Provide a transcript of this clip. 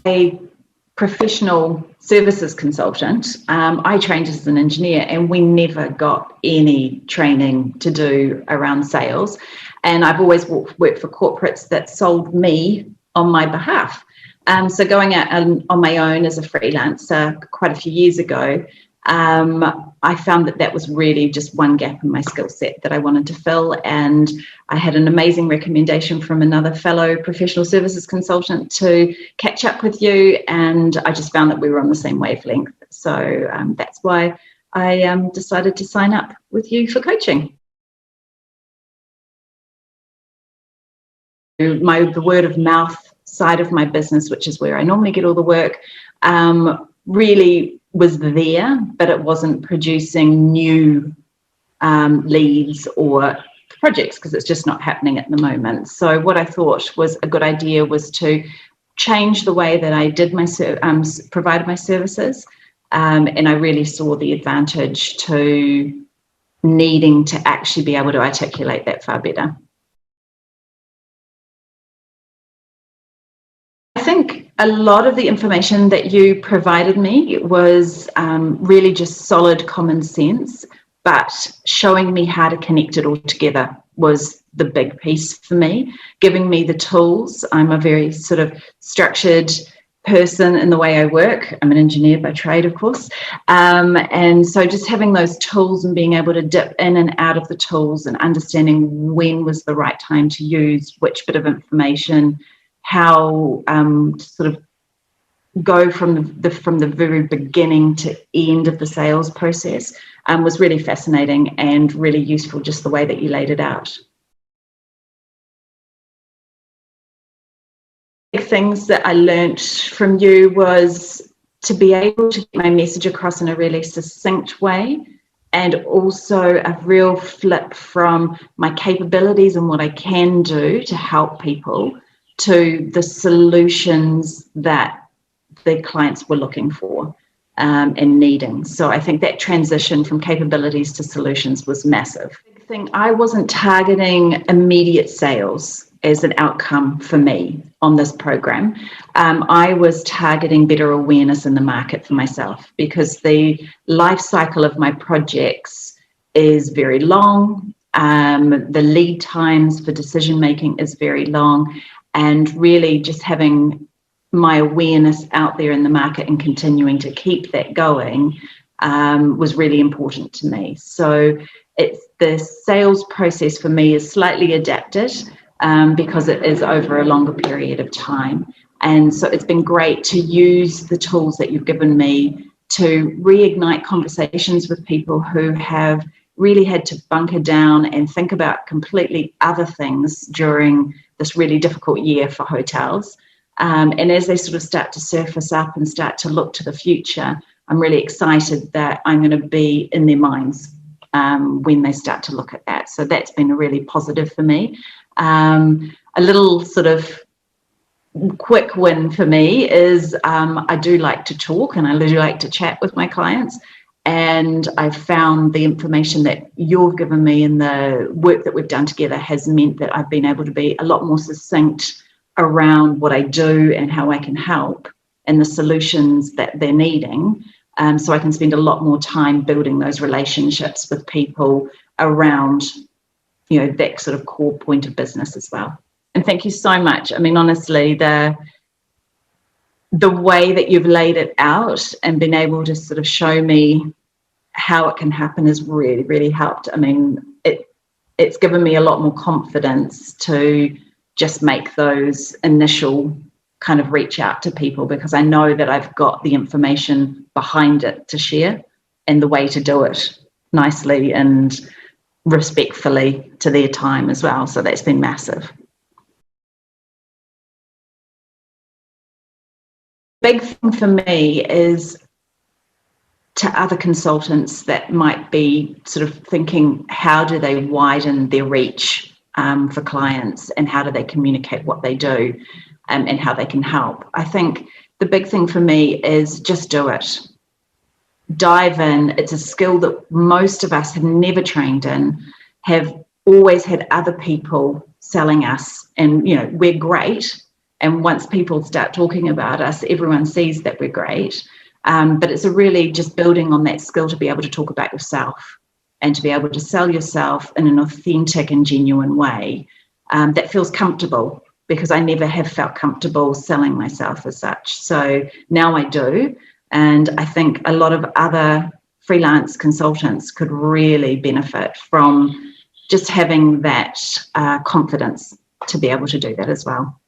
a professional services consultant, I trained as an engineer, and we never got any training to do around sales. And I've always worked for corporates that sold me on my behalf. So going out on my own as a freelancer quite a few years ago, I found that was really just one gap in my skill set that I wanted to fill. And I had an amazing recommendation from another fellow professional services consultant to catch up with you. And I just found that we were on the same wavelength. So that's why I decided to sign up with you for coaching. The word of mouth side of my business, which is where I normally get all the work, really was there, but it wasn't producing new leads or projects, because it's just not happening at the moment. So what I thought was a good idea was to change the way that I did provided my services, and I really saw the advantage to needing to actually be able to articulate that far better. I think a lot of the information that you provided me was really just solid common sense, but showing me how to connect it all together was the big piece for me, giving me the tools. I'm a very sort of structured person in the way I work. I'm an engineer by trade, of course. And so just having those tools and being able to dip in and out of the tools and understanding when was the right time to use which bit of information, how to sort of go from the very beginning to end of the sales process was really fascinating and really useful, just the way that you laid it out. Things that I learnt from you was to be able to get my message across in a really succinct way, and also a real flip from my capabilities and what I can do to help people to the solutions that the clients were looking for and needing. So I think that transition from capabilities to solutions was massive. Big thing, I wasn't targeting immediate sales as an outcome for me on this program. I was targeting better awareness in the market for myself, because the life cycle of my projects is very long. The lead times for decision making is very long. And really just having my awareness out there in the market and continuing to keep that going was really important to me. So the sales process for me is slightly adapted because it is over a longer period of time. And so it's been great to use the tools that you've given me to reignite conversations with people who have really had to bunker down and think about completely other things during this really difficult year for hotels. And as they sort of start to surface up and start to look to the future, I'm really excited that I'm going to be in their minds when they start to look at that. So that's been a really positive for me. A little sort of quick win for me is I do like to talk and I do like to chat with my clients. And I've found the information that you've given me and the work that we've done together has meant that I've been able to be a lot more succinct around what I do and how I can help and the solutions that they're needing. So I can spend a lot more time building those relationships with people around, that sort of core point of business as well. And thank you so much. I mean, honestly, the way that you've laid it out and been able to sort of show me how it can happen has really, really helped. I mean, it's given me a lot more confidence to just make those initial kind of reach out to people, because I know that I've got the information behind it to share and the way to do it nicely and respectfully to their time as well. So that's been massive. Big thing for me is to other consultants that might be sort of thinking, how do they widen their reach for clients, and how do they communicate what they do and how they can help? I think the big thing for me is just do it. Dive in. It's a skill that most of us have never trained in, have always had other people selling us, and we're great, And once people start talking about us, everyone sees that we're great. But it's really just building on that skill to be able to talk about yourself and to be able to sell yourself in an authentic and genuine way that feels comfortable, because I never have felt comfortable selling myself as such. So now I do. And I think a lot of other freelance consultants could really benefit from just having that confidence to be able to do that as well.